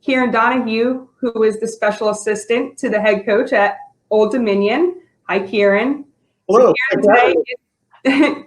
Kieran Donahue, who is the special assistant to the head coach at Old Dominion. Hi, Kieran. Hello. So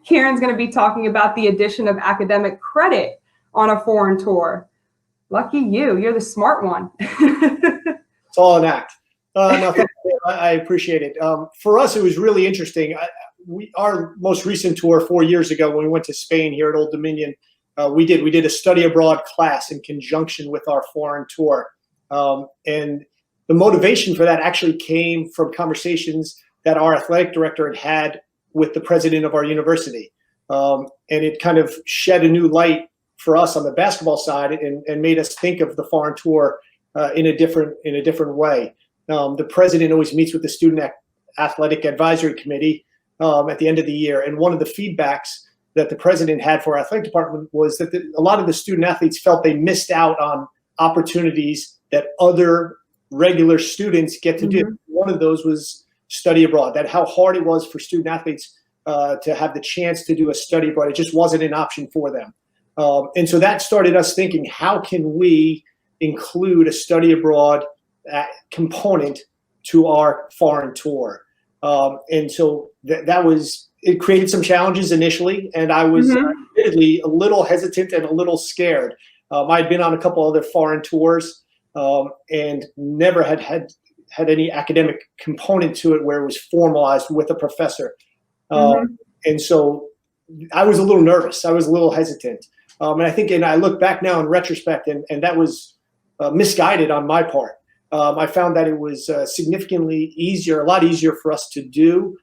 Kieran's going to be talking about the addition of academic credit on a foreign tour. Lucky you. You're the smart one. It's all an act. No, thank you. I appreciate it. For us, it was really interesting. Our most recent tour 4 years ago, when we went to Spain here at Old Dominion, we did a study abroad class in conjunction with our foreign tour. And the motivation for that actually came from conversations that our athletic director had had with the president of our university. And it kind of shed a new light for us on the basketball side and made us think of the foreign tour in a different way. The president always meets with the student athletic advisory committee at the end of the year. And one of the feedbacks that the president had for our athletic department was that a lot of the student athletes felt they missed out on opportunities that other regular students get to do. One of those was study abroad, that how hard it was for student athletes to have the chance to do a study abroad. It just wasn't an option for them. And so that started us thinking, how can we include a study abroad component to our foreign tour? And so it created some challenges initially, and I was admittedly a little hesitant and a little scared. I'd been on a couple other foreign tours and never had any academic component to it where it was formalized with a professor. And so I was a little nervous. I was a little hesitant. And I think, and I look back now in retrospect, and that was misguided on my part. I found that it was significantly easier, a lot easier for us to do,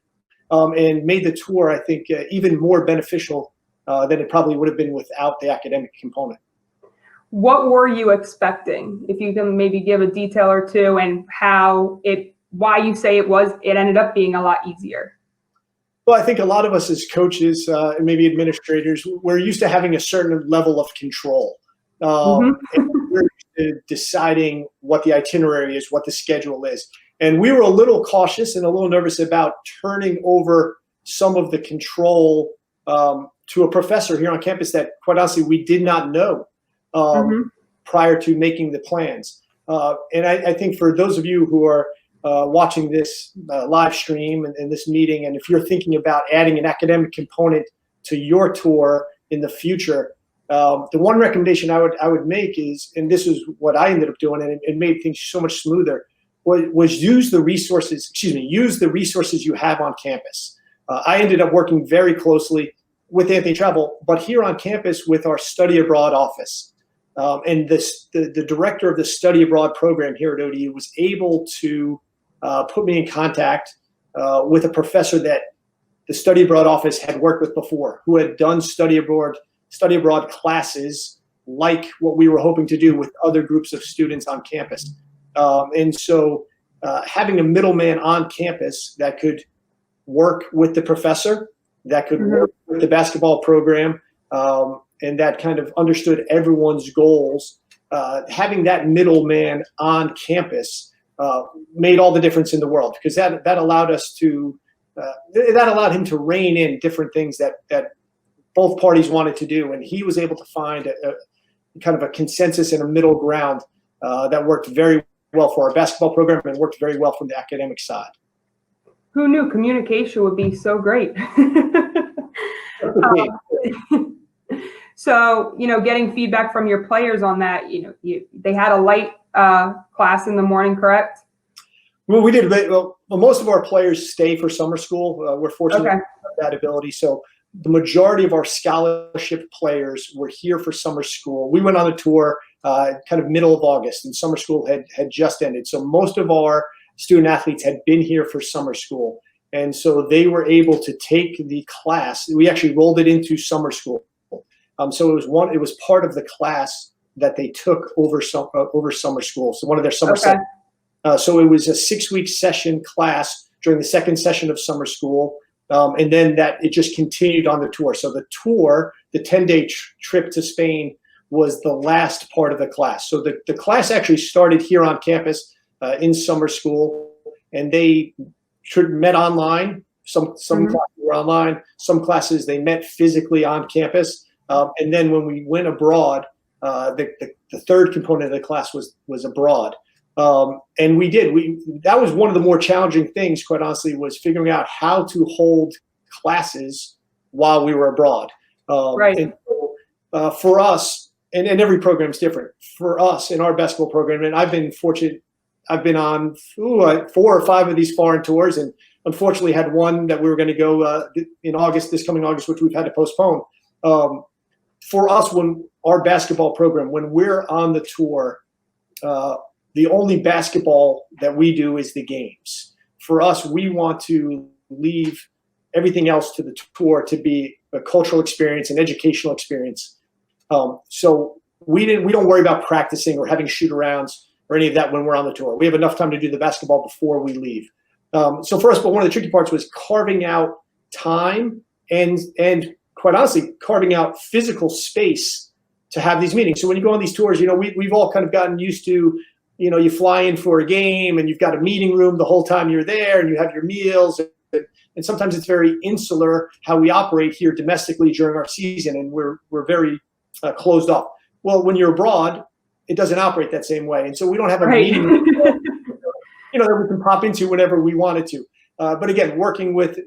and made the tour, I think, even more beneficial than it probably would have been without the academic component. What were you expecting? If you can maybe give a detail or two, and why you say it ended up being a lot easier. Well, I think a lot of us as coaches and maybe administrators, we're used to having a certain level of control. And we're used to deciding what the itinerary is, what the schedule is. And we were a little cautious and a little nervous about turning over some of the control to a professor here on campus that, quite honestly, we did not know prior to making the plans. And I think for those of you who are watching this live stream and this meeting, and if you're thinking about adding an academic component to your tour in the future, the one recommendation I would make is, and this is what I ended up doing, and it made things so much smoother, was use the resources you have on campus. I ended up working very closely with Anthony Travel, but here on campus with our study abroad office. And the director of the study abroad program here at ODU was able to put me in contact with a professor that the study abroad office had worked with before, who had done study abroad classes like what we were hoping to do with other groups of students on campus. And so having a middleman on campus that could work with the professor, that could work with the basketball program, and that kind of understood everyone's goals, having that middleman on campus made all the difference in the world, because that allowed us to that allowed him to rein in different things that both parties wanted to do, and he was able to find a kind of a consensus and a middle ground that worked very well for our basketball program and worked very well from the academic side. Who knew communication would be so great? So, getting feedback from your players on that, they had a light class in the morning, correct? Well, we did. Well, most of our players stay for summer school. We're fortunate to have that ability. So the majority of our scholarship players were here for summer school. We went on a tour kind of middle of August, and summer school had just ended. So most of our student athletes had been here for summer school. And so they were able to take the class. We actually rolled it into summer school. So it was part of the class that they took over summer school. So one of their summer sessions. So it was a 6-week session class during the second session of summer school. And then it just continued on the tour. So the tour, the 10-day trip to Spain, was the last part of the class. So the class actually started here on campus in summer school, and they met online. Some classes were online. Some classes they met physically on campus. And then when we went abroad, The third component of the class was abroad. And that was one of the more challenging things, quite honestly, was figuring out how to hold classes while we were abroad. Right. And for us, and every program is different. For us in our basketball program, and I've been fortunate, I've been on 4 or 5 of these foreign tours, and unfortunately had one that we were going to go in August, this coming August, which we've had to postpone. For us, when our basketball program, when we're on the tour, the only basketball that we do is the games. For us, we want to leave everything else to the tour to be a cultural experience, an educational experience. So we don't worry about practicing or having shoot-arounds or any of that when we're on the tour. We have enough time to do the basketball before we leave. So for us, but one of the tricky parts was carving out time and quite honestly, carving out physical space to have these meetings. So when you go on these tours, we've all kind of gotten used to, you fly in for a game and you've got a meeting room the whole time you're there and you have your meals. And sometimes it's very insular how we operate here domestically during our season, and we're very closed off. Well, when you're abroad, it doesn't operate that same way. And so we don't have a meeting room, that we can pop into whenever we wanted to. But again, working with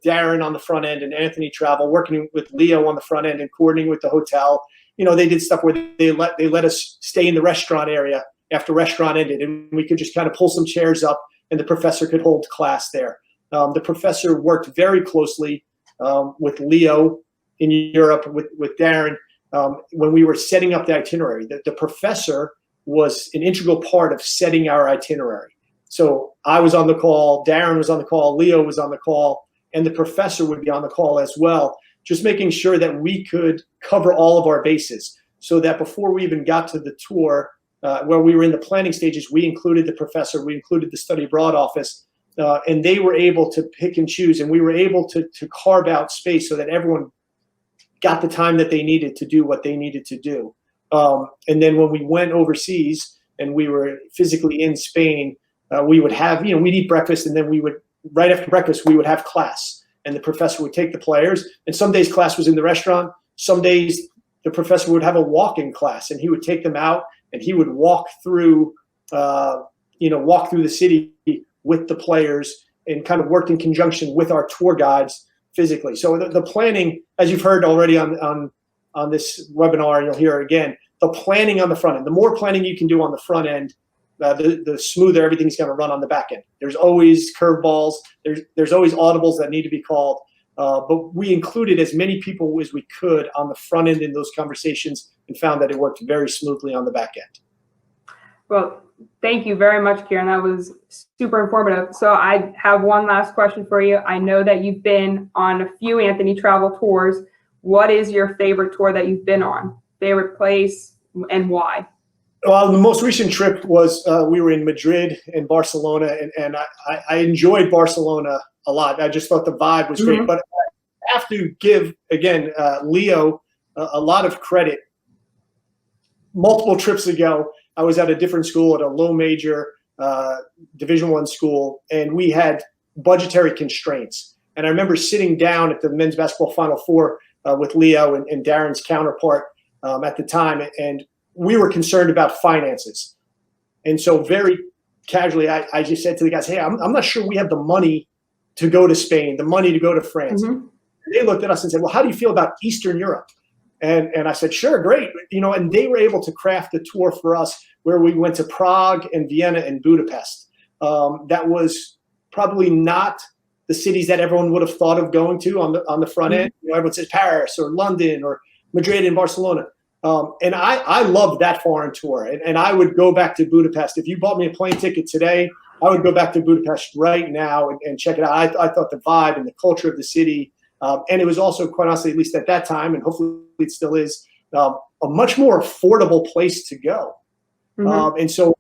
Darren on the front end and Anthony Travel, working with Leo on the front end and coordinating with the hotel, they did stuff where they let us stay in the restaurant area after restaurant ended, and we could just kind of pull some chairs up and the professor could hold class there. The professor worked very closely with Leo in Europe, with Darren, when we were setting up the itinerary. The professor was an integral part of setting our itinerary. So I was on the call, Darren was on the call, Leo was on the call, and the professor would be on the call as well, just making sure that we could cover all of our bases, so that before we even got to the tour, where we were in the planning stages, we included the professor, we included the study abroad office, and they were able to pick and choose, and we were able to carve out space so that everyone got the time that they needed to do what they needed to do. And then when we went overseas and we were physically in Spain, we would have, we'd eat breakfast, and then right after breakfast, we would have class, and the professor would take the players. And some days class was in the restaurant. Some days the professor would have a walk-in class, and he would take them out and he would walk through the city with the players and kind of worked in conjunction with our tour guides physically. So the planning, as you've heard already on this webinar, and you'll hear it again, the planning on the front end, the more planning you can do on the front end, the smoother everything's going to run on the back end. There's always curveballs. There's always audibles that need to be called. But we included as many people as we could on the front end in those conversations and found that it worked very smoothly on the back end. Well, thank you very much, Kieran. That was super informative. So I have one last question for you. I know that you've been on a few Anthony Travel tours. What is your favorite tour that you've been on? Favorite place and why? Well, the most recent trip was we were in Madrid and Barcelona, and I enjoyed Barcelona a lot. I just thought the vibe was great. But I have to give, again, Leo a lot of credit. Multiple trips ago, I was at a different school, at a low major Division I school, and we had budgetary constraints. And I remember sitting down at the men's basketball Final Four with Leo and Darren's counterpart at the time, and we were concerned about finances. And so very casually, I just said to the guys, hey, I'm not sure we have the money to go to Spain, the money to go to France. And they looked at us and said, well, how do you feel about Eastern Europe? And I said, sure, great. And they were able to craft a tour for us where we went to Prague and Vienna and Budapest. That was probably not the cities that everyone would have thought of going to on the front end. Everyone says Paris or London or Madrid and Barcelona. And I loved that foreign tour. And I would go back to Budapest. If you bought me a plane ticket today, I would go back to Budapest right now and check it out. I thought the vibe and the culture of the city, and it was also, quite honestly, at least at that time, and hopefully it still is, a much more affordable place to go. And so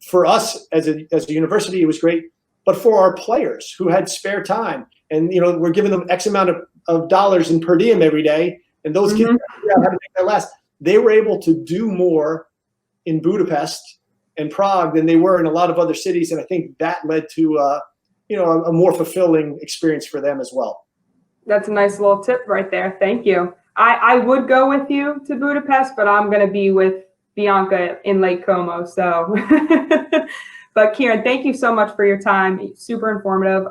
for us as a university, it was great. But for our players who had spare time, and we're giving them X amount of dollars in per diem every day, and those kids figure out how to make that last, they were able to do more in Budapest and Prague than they were in a lot of other cities. And I think that led to a more fulfilling experience for them as well. That's a nice little tip right there. Thank you. I would go with you to Budapest, but I'm going to be with Bianca in Lake Como. So, but Kieran, thank you so much for your time. Super informative.